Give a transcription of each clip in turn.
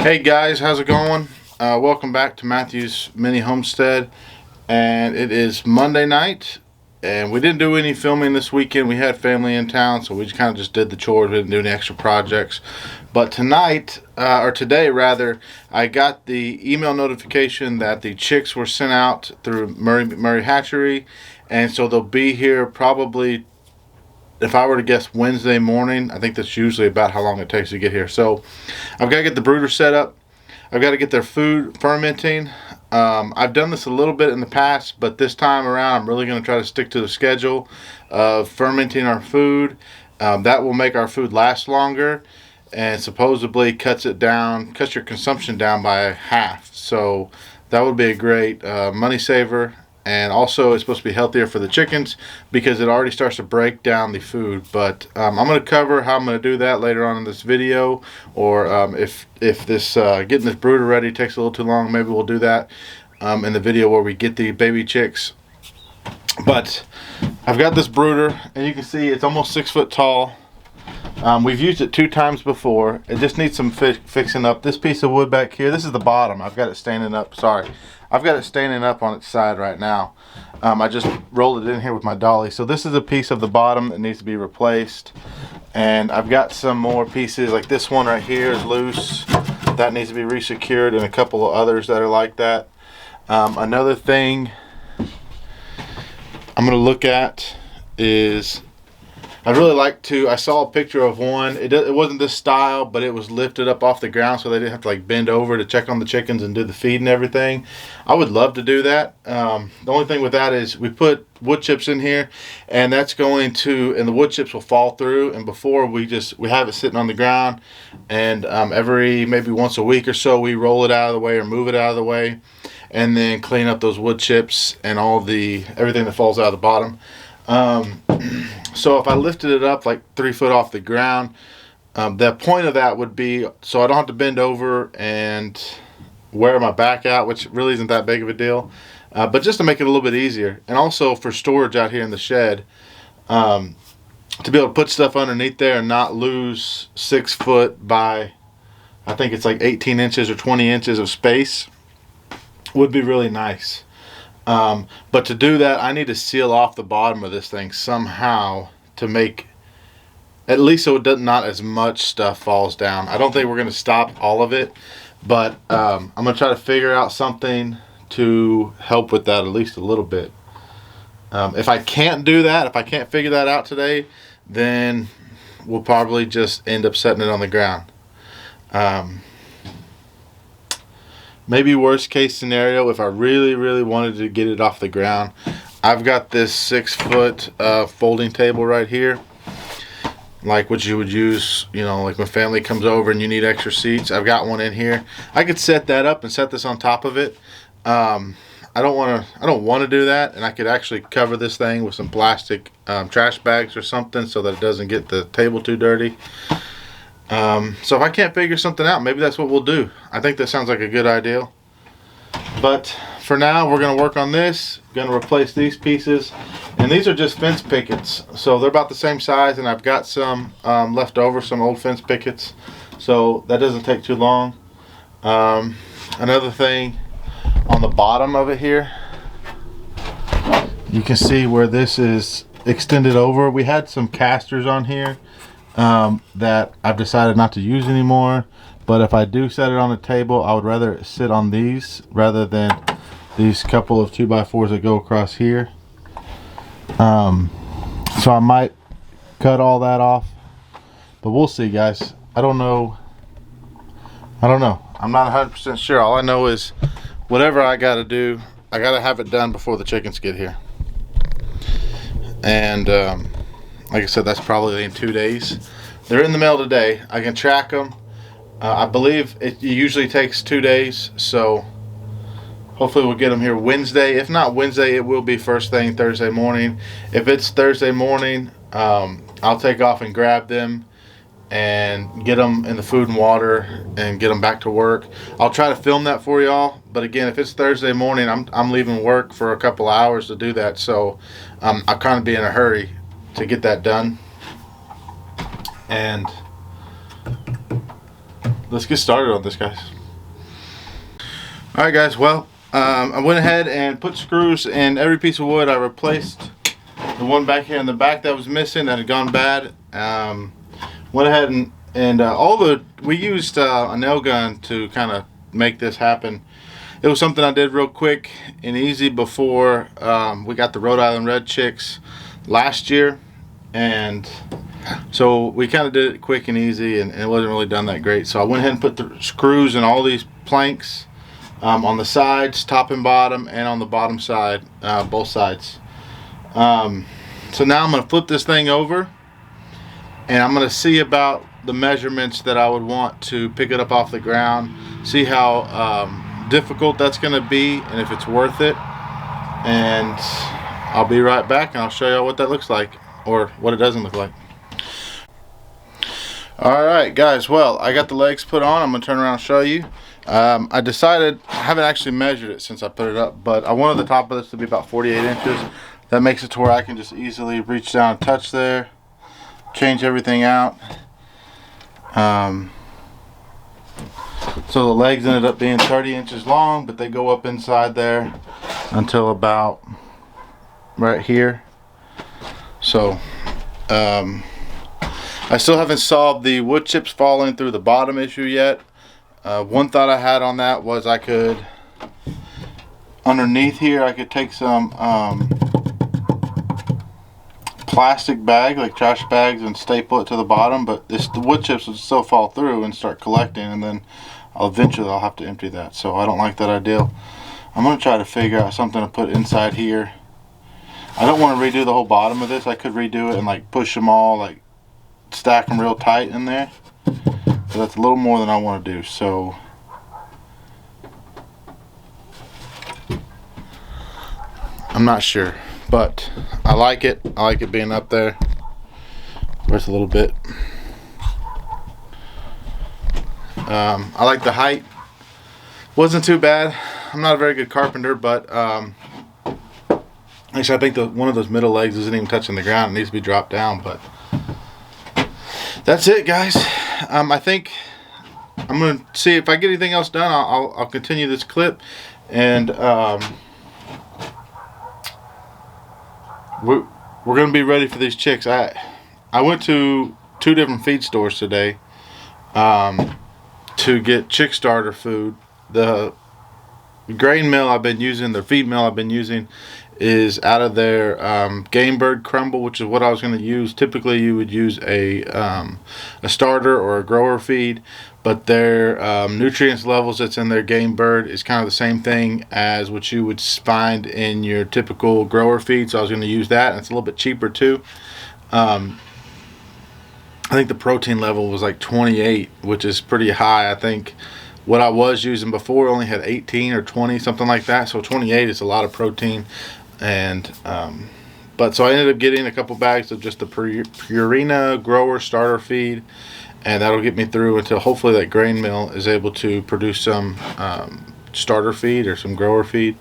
Hey guys, how's it going? Welcome back to Matthew's Mini Homestead, and it is Monday night, and we didn't do any filming this weekend. We had family in town, so we just kind of just did the chores. We didn't do any extra projects. But tonight, or today rather, I got the email notification that the chicks were sent out through Murray Hatchery, and so they'll be here probably, if I were to guess, Wednesday morning. I think that's usually about how long it takes to get here. So I've got to get the brooder set up. I've got to get their food fermenting. I've done this a little bit in the past, but this time around I'm really going to try to stick to the schedule of fermenting our food. That will make our food last longer and supposedly cuts your consumption down by half. So that would be a great money saver. And also it's supposed to be healthier for the chickens because it already starts to break down the food. But I'm going to cover how I'm going to do that later on in this video. Or if this getting this brooder ready takes a little too long, maybe we'll do that in the video where we get the baby chicks. But I've got this brooder, and you can see it's almost 6 foot tall. We've used it 2 times before. It just needs some fixing up. This piece of wood back here, this is the bottom. I've got it standing up. Sorry. I've got it standing up on its side right now. I just rolled it in here with my dolly. So this is a piece of the bottom that needs to be replaced. And I've got some more pieces, like this one right here is loose. That needs to be resecured, and a couple of others that are like that. Another thing I'm going to look at is, I'd really like to, I saw a picture of one. It wasn't this style, but it was lifted up off the ground so they didn't have to like bend over to check on the chickens and do the feed and everything. I would love to do that. The only thing with that is we put wood chips in here, and that's going to, and the wood chips will fall through. And before we have it sitting on the ground, and every maybe once a week or so we roll it out of the way or move it out of the way, and then clean up those wood chips and everything that falls out of the bottom. So if I lifted it up like 3 foot off the ground, the point of that would be so I don't have to bend over and wear my back out, which really isn't that big of a deal, but just to make it a little bit easier, and also for storage out here in the shed, to be able to put stuff underneath there and not lose 6 foot by, I think it's like 18 inches or 20 inches of space, would be really nice. But to do that, I need to seal off the bottom of this thing somehow to make, at least so not as much stuff falls down. I don't think we're going to stop all of it, but I'm going to try to figure out something to help with that at least a little bit. If I can't do that, if I can't figure that out today, then we'll probably just end up setting it on the ground. Maybe worst case scenario, if I really, really wanted to get it off the ground, I've got this 6 foot folding table right here, like what you would use, like when family comes over and you need extra seats. I've got one in here. I could set that up and set this on top of it. I don't want to do that, and I could actually cover this thing with some plastic trash bags or something so that it doesn't get the table too dirty. So if I can't figure something out, maybe that's what we'll do. I think that sounds like a good idea. But for now, we're going to work on this. Going to replace these pieces. And these are just fence pickets. So they're about the same size, and I've got some left over, some old fence pickets. So that doesn't take too long. Another thing, on the bottom of it here, you can see where this is extended over. We had some casters on here that I've decided not to use anymore, but if I do set it on a table, I would rather it sit on these rather than these couple of 2x4s that go across here. So I might cut all that off, but we'll see, guys. I don't know. I'm not 100% sure. All I know is whatever I gotta do, I gotta have it done before the chickens get here. And like I said, that's probably in 2 days. They're in the mail today. I can track them. I believe it usually takes 2 days, so hopefully we'll get them here Wednesday. If not Wednesday, it will be first thing Thursday morning. If it's Thursday morning, I'll take off and grab them and get them in the food and water and get them back to work. I'll try to film that for y'all, but again, if it's Thursday morning, I'm leaving work for a couple hours to do that, so I'll kind of be in a hurry to get that done. And let's get started on this, guys. All right, guys. Well, I went ahead and put screws in every piece of wood. I replaced the one back here in the back that was missing, that had gone bad. Went ahead and we used a nail gun to kind of make this happen. It was something I did real quick and easy before we got the Rhode Island Red Chicks last year, and so we kind of did it quick and easy, and it wasn't really done that great. So I went ahead and put the screws in all these planks on the sides, top and bottom, and on the bottom side, both sides. So now I'm going to flip this thing over, and I'm going to see about the measurements that I would want to pick it up off the ground, see how difficult that's going to be and if it's worth it. And I'll be right back and I'll show you what that looks like, or what it doesn't look like. Alright guys, well, I got the legs put on. I'm going to turn around and show you. I decided, I haven't actually measured it since I put it up, but I wanted the top of this to be about 48 inches. That makes it to where I can just easily reach down and touch there, change everything out. So the legs ended up being 30 inches long, but they go up inside there until about right here. So I still haven't solved the wood chips falling through the bottom issue yet. One thought I had on that was I could, underneath here, I could take some plastic bag, like trash bags, and staple it to the bottom, but the wood chips would still fall through and start collecting, and then eventually I'll have to empty that. So I don't like that idea. I'm going to try to figure out something to put inside here. I don't want to redo the whole bottom of this. I could redo it and like push them all, like stack them real tight in there, but that's a little more than I want to do. So I'm not sure, but I like it. I like it being up there. Where's a little bit. I like the height. Wasn't too bad. I'm not a very good carpenter, but actually I think one of those middle legs isn't even touching the ground. It needs to be dropped down, but that's it, guys. I think I'm gonna see if I get anything else done. I'll continue this clip, and we're gonna be ready for these chicks. I went to 2 different feed stores today to get chick starter food. The grain mill I've been using, the feed mill I've been using, is out of their game bird crumble, which is what I was going to use. Typically you would use a starter or a grower feed, but their nutrients levels that's in their game bird is kind of the same thing as what you would find in your typical grower feed, so I was going to use that, and it's a little bit cheaper too. I think the protein level was like 28, which is pretty high. I think what I was using before only had 18 or 20, something like that, so 28 is a lot of protein. And but so I ended up getting a couple bags of just the Purina grower starter feed, and that'll get me through until hopefully that grain mill is able to produce some starter feed or some grower feed.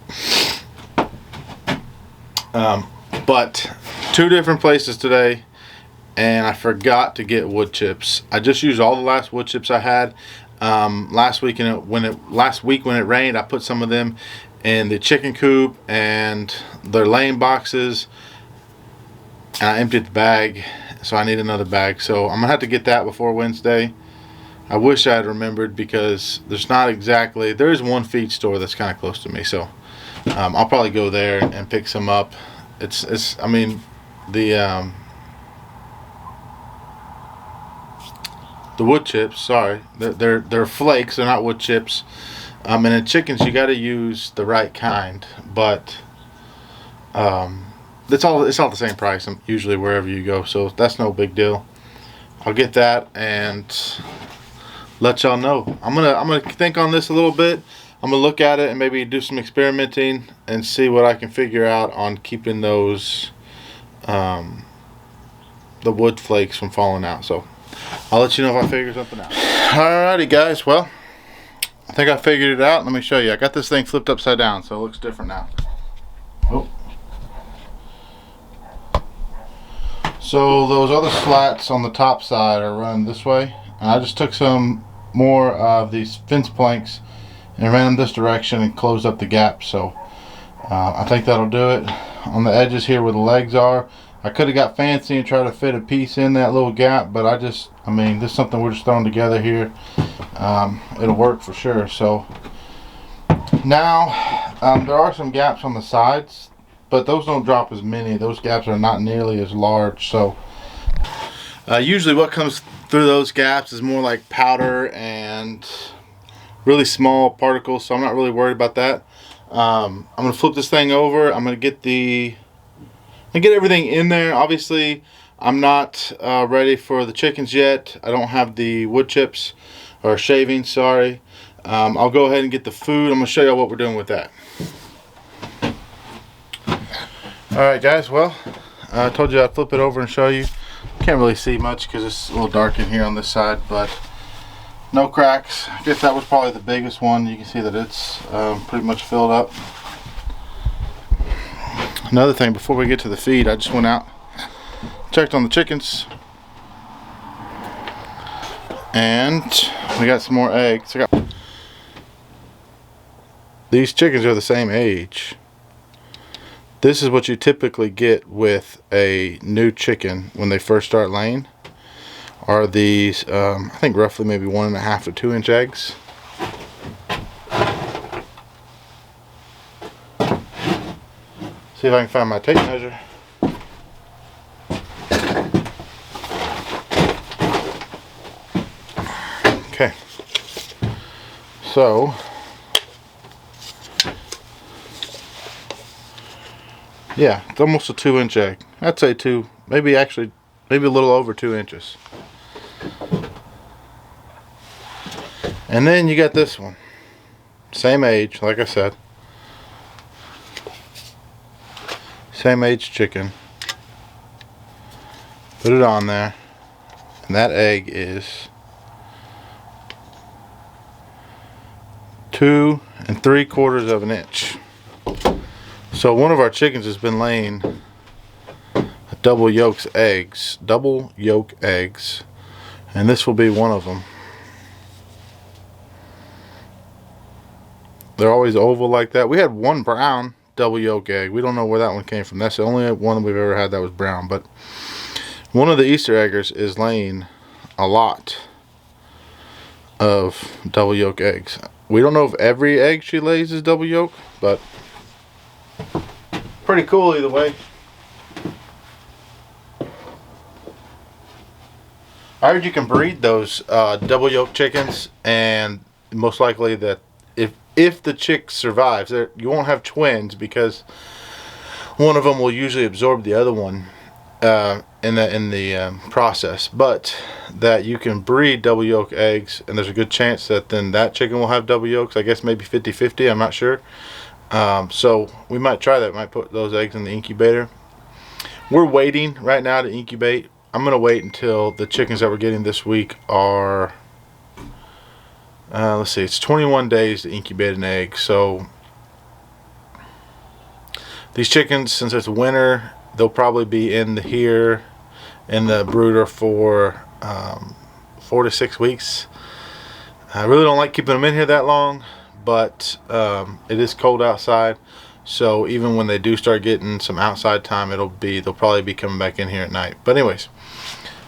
But 2 different places today, and I forgot to get wood chips. I just used all the last wood chips I had. Last week when it rained, I put some of them in the chicken coop and their laying boxes, and I emptied the bag, so I need another bag. So I'm gonna have to get that before Wednesday. I wish I had remembered, because there is one feed store that's kind of close to me, so I'll probably go there and pick some up. I mean, the wood chips, sorry, they're flakes, they're not wood chips. And in chickens you got to use the right kind, but it's all the same price usually wherever you go, so that's no big deal. I'll get that and let y'all know. I'm gonna think on this a little bit. I'm gonna look at it and maybe do some experimenting and see what I can figure out on keeping those the wood flakes from falling out. So I'll let you know if I figure something out. Alrighty guys, well, I think I figured it out. Let me show you. I got this thing flipped upside down, so it looks different now. Oh. So those other slats on the top side are run this way, and I just took some more of these fence planks and ran them this direction and closed up the gap. So I think that'll do it. On the edges here where the legs are, I could have got fancy and tried to fit a piece in that little gap, but I mean, this is something we're just throwing together here. It'll work for sure. So now there are some gaps on the sides, but those don't drop as many. Those gaps are not nearly as large. So usually what comes through those gaps is more like powder and really small particles, so I'm not really worried about that. I'm gonna flip this thing over. I'm gonna get everything in there. Obviously I'm not ready for the chickens yet. I don't have the wood chips or shavings, sorry. I'll go ahead and get the food. I'm gonna show you what we're doing with that. Alright guys, well, I told you I'd flip it over and show you. Can't really see much because it's a little dark in here on this side, but no cracks. I guess that was probably the biggest one. You can see that it's pretty much filled up. Another thing, before we get to the feed, I just went out, checked on the chickens, and we got some more eggs. These chickens are the same age. This is what you typically get with a new chicken when they first start laying. Are these, I think roughly maybe 1.5 to 2 inch eggs. See if I can find my tape measure. Okay. So yeah, it's almost a 2 inch egg. I'd say maybe a little over 2 inches. And then you got this one. Same age, like I said. Same age chicken. Put it on there. And that egg is 2 3/4 of an inch. So one of our chickens has been laying double yolk eggs, and this will be one of them. They're always oval like that. We had one brown double yolk egg. We don't know where that one came from. That's the only one we've ever had that was brown. But one of the Easter eggers is laying a lot of double yolk eggs. We don't know if every egg she lays is double yolk, but pretty cool either way. I heard you can breed those double yolk chickens, and most likely that if the chick survives, you won't have twins because one of them will usually absorb the other one in the process. But that you can breed double yolk eggs, and there's a good chance that then that chicken will have double yolks. I guess maybe 50-50. I'm not sure. So we might try that. Might put those eggs in the incubator. We're waiting right now to incubate. I'm gonna wait until the chickens that we're getting this week are let's see, it's 21 days to incubate an egg. So these chickens, since it's winter, they'll probably be here in the brooder for 4 to 6 weeks. I really don't like keeping them in here that long, but it is cold outside, so even when they do start getting some outside time, they'll probably be coming back in here at night. But anyways,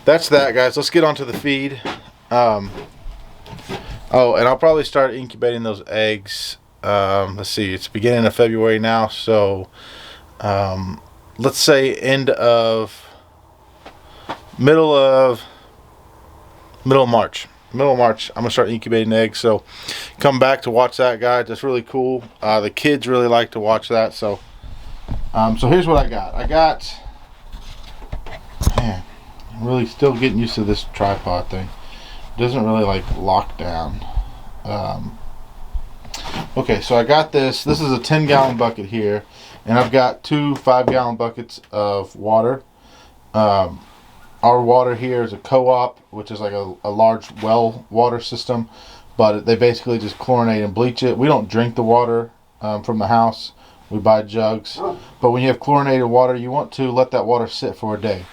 that's that, guys. Let's get on to the feed. Oh, and I'll probably start incubating those eggs. Let's see, it's beginning of February now, so let's say middle of March. Middle of March, I'm gonna start incubating eggs. So come back to watch that, guys. That's really cool. The kids really like to watch that. So so here's what I got. Man, I'm really still getting used to this tripod thing. It doesn't really like lock down. Okay, so I got this. This is a 10-gallon bucket here, and I've got 2 5-gallon buckets of water. Our water here is a co-op, which is like a large well water system, but they basically just chlorinate and bleach it. We don't drink the water from the house. We buy jugs. But when you have chlorinated water, you want to let that water sit for a day.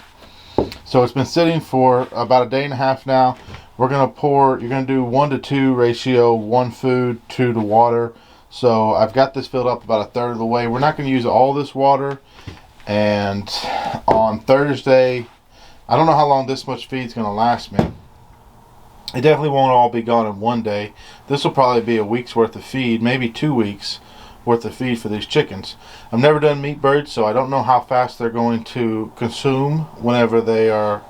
So it's been sitting for about a day and a half now. We're gonna pour. You're gonna do 1-to-2 ratio, 1 food, 2 to water. So I've got this filled up about 1/3 of the way. We're not gonna use all this water. And on Thursday, I don't know how long this much feed's gonna last me. It definitely won't all be gone in one day. This will probably be a week's worth of feed, maybe 2 weeks worth of feed for these chickens. I've never done meat birds, so I don't know how fast they're going to consume whenever they are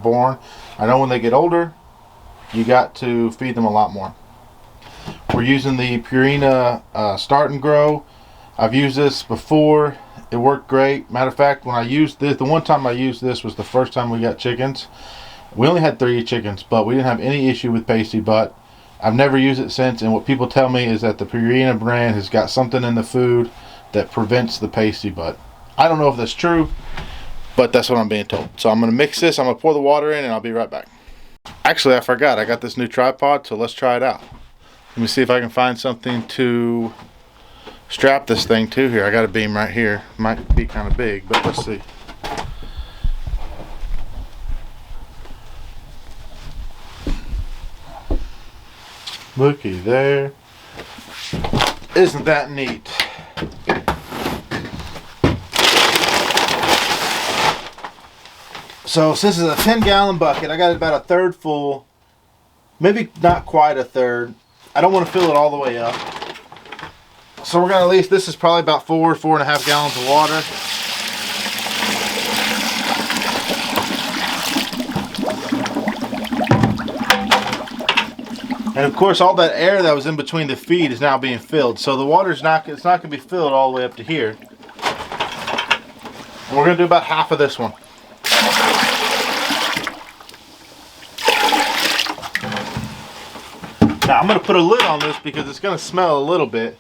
born. I know when they get older, you got to feed them a lot more. We're using the Purina Start and Grow. I've used this before. It worked great. Matter of fact, when I used this, the one time I used this was the first time we got chickens. We only had 3 chickens, but we didn't have any issue with pasty butt. I've never used it since, and what people tell me is that the Purina brand has got something in the food that prevents the pasty butt. I don't know if that's true, but that's what I'm being told. So I'm going to mix this. I'm going to pour the water in, and I'll be right back. Actually, I forgot. I got this new tripod, so let's try it out. Let me see if I can find something to strap this thing to here. I got a beam right here. Might be kind of big, but let's see. Looky there. Isn't that neat? So since it's a 10-gallon bucket, I got about 1/3 full. Maybe not quite 1/3. I don't want to fill it all the way up. So we're going to at least, this is probably about 4.5 gallons of water. And of course, all that air that was in between the feed is now being filled. So the water's not, it's not going to be filled all the way up to here. And we're going to do about half of this one. Now I'm going to put a lid on this because it's going to smell a little bit.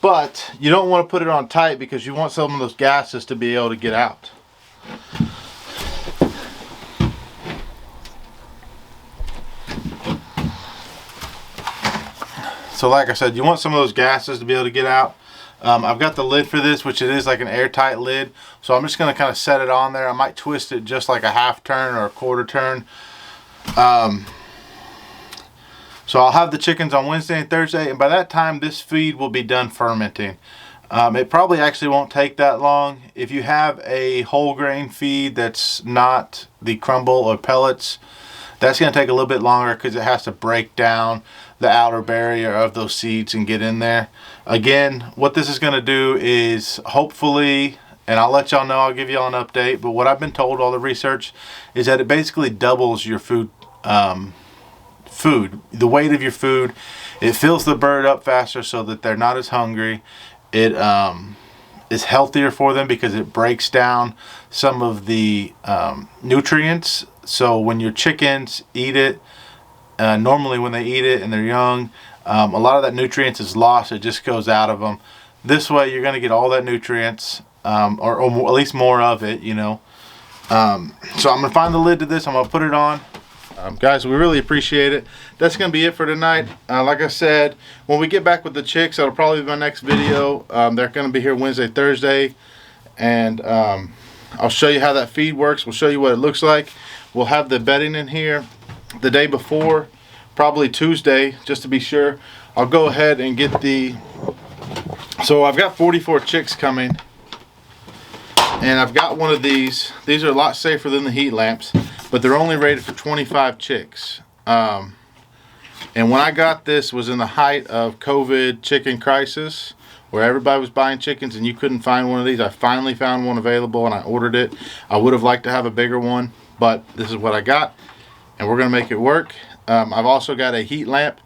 But you don't want to put it on tight because you want some of those gases to be able to get out. So like I said, you want some of those gases to be able to get out. I've got the lid for this, which it is like an airtight lid. So I'm just going to kind of set it on there. I might twist it just like a 1/2 turn or a 1/4 turn. So I'll have the chickens on Wednesday and Thursday, and by that time this feed will be done fermenting. It probably actually won't take that long. If you have a whole grain feed that's not the crumble or pellets, that's going to take a little bit longer because it has to break down the outer barrier of those seeds and get in there. Again, what this is going to do is hopefully, and I'll let y'all know, I'll give y'all an update, but what I've been told, all the research, is that it basically doubles your food, the weight of your food. It fills the bird up faster so that they're not as hungry. It is healthier for them because it breaks down some of the nutrients. So when your chickens eat it, normally when they eat it and they're young, a lot of that nutrients is lost. It just goes out of them. This way you're going to get all that nutrients, or at least more of it, you know. So I'm going to find the lid to this. I'm going to put it on. Guys, we really appreciate it. That's going to be it for tonight. Like I said, when we get back with the chicks, that'll probably be my next video. They're going to be here Wednesday, Thursday, and I'll show you how that feed works. We'll show you what it looks like. We'll have the bedding in here the day before, probably Tuesday, just to be sure. I'll go ahead and get the... So I've got 44 chicks coming, and I've got one of these. These are a lot safer than the heat lamps, but they're only rated for 25 chicks. And when I got this was in the height of COVID chicken crisis, where everybody was buying chickens and you couldn't find one of these. I finally found one available and I ordered it. I would have liked to have a bigger one, but this is what I got, and we're gonna make it work. I've also got a heat lamp.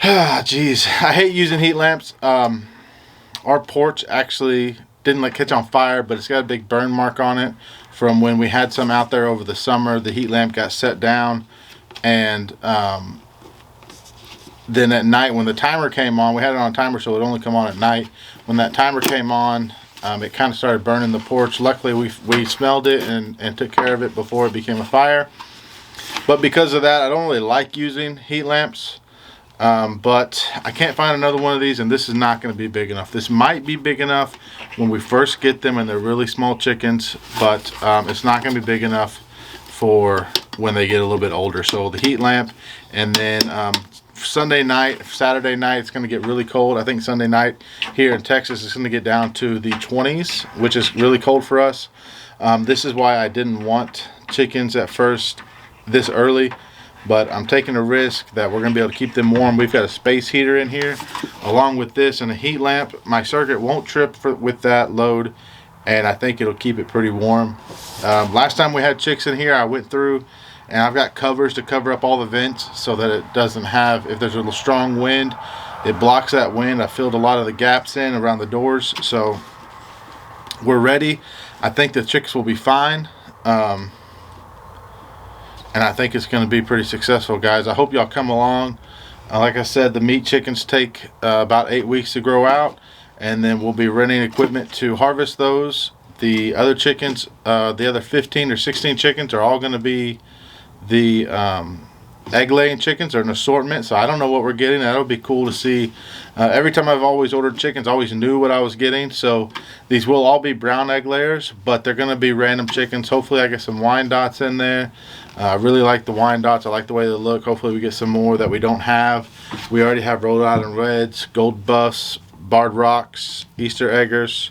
Jeez, I hate using heat lamps. Our porch actually didn't catch on fire, but it's got a big burn mark on it from when we had some out there over the summer. The heat lamp got set down, and then at night when the timer came on, we had it on a timer so it would only come on at night. When that timer came on, it kind of started burning the porch. Luckily we smelled it and took care of it before it became a fire. But because of that, I don't really like using heat lamps. But I can't find another one of these, and this is not going to be big enough. This might be big enough when we first get them and they're really small chickens, but it's not going to be big enough for when they get a little bit older. So the heat lamp, and then Saturday night, it's going to get really cold. I think Sunday night here in Texas is going to get down to the 20s, which is really cold for us. This is why I didn't want chickens at first this early, but I'm taking a risk that we're going to be able to keep them warm. We've got a space heater in here along with this and a heat lamp. My circuit won't trip with that load, and I think it'll keep it pretty warm. Last time we had chicks in here, I went through and I've got covers to cover up all the vents so that it doesn't have, if there's a strong wind, it blocks that wind. I filled a lot of the gaps in around the doors, so we're ready. I think the chicks will be fine, and I think it's going to be pretty successful, guys. I hope y'all come along. Like I said, the meat chickens take about 8 weeks to grow out, and then we'll be renting equipment to harvest those. The other chickens, the other 15 or 16 chickens are all going to be the egg laying chickens. Are an assortment, so I don't know what we're getting. That'll be cool to see. Every time I've always ordered chickens, I always knew what I was getting. So these will all be brown egg layers, but they're going to be random chickens. Hopefully I get some Wyandottes in there. I really like the Wyandottes. I like the way they look. Hopefully we get some more that we don't have. We already have Rhode Island Reds, Gold Buffs, Barred Rocks, Easter Eggers,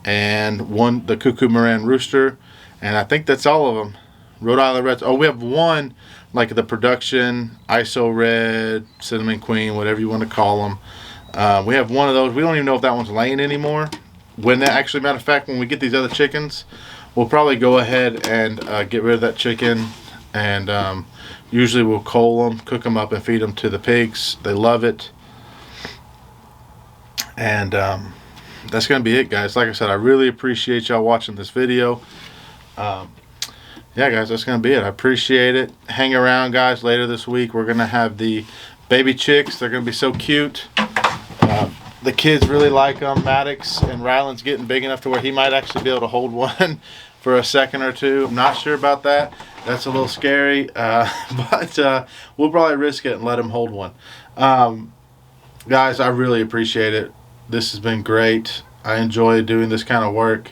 and the Cuckoo Moran Rooster, and I think that's all of them. Rhode Island Reds. Oh, we have one, like the production ISO Red, Cinnamon Queen, whatever you want to call them. We have one of those. We don't even know if that one's laying anymore. Matter of fact, when we get these other chickens, we'll probably go ahead and get rid of that chicken, and usually we'll coal them, cook them up, and feed them to the pigs. They love it. And that's going to be it, guys. Like I said, I really appreciate y'all watching this video. Yeah, guys, that's going to be it. I appreciate it. Hang around, guys. Later this week, we're going to have the baby chicks. They're going to be so cute. The kids really like them. Maddox and Ryland's getting big enough to where he might actually be able to hold one for a second or two. I'm not sure about that. That's a little scary, but we'll probably risk it and let him hold one. Guys, I really appreciate it. This has been great. I enjoy doing this kind of work.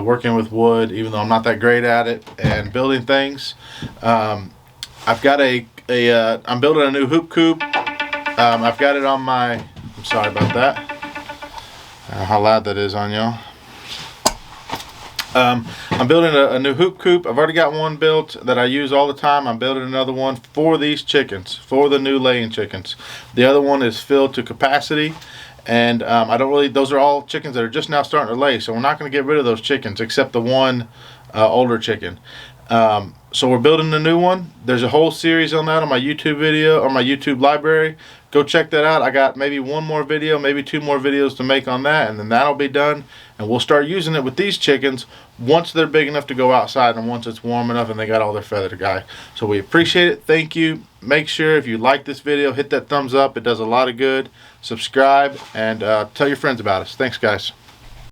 Working with wood, even though I'm not that great at it, and building things. I've got I'm building a new hoop coop. I've got it on my, I'm sorry about that. How loud that is on y'all. I'm building a new hoop coop. I've already got one built that I use all the time. I'm building another one for these chickens, for the new laying chickens. The other one is filled to capacity. And those are all chickens that are just now starting to lay, so we're not going to get rid of those chickens except the one older chicken. So we're building a new one. There's a whole series on that on my YouTube video, or my YouTube library. Go check that out. I got maybe one more video, maybe 2 more videos to make on that, and then that'll be done. And we'll start using it with these chickens once they're big enough to go outside and once it's warm enough and they got all their feather to guy. So we appreciate it. Thank you. Make sure if you like this video, hit that thumbs up. It does a lot of good. Subscribe and tell your friends about us. Thanks, guys.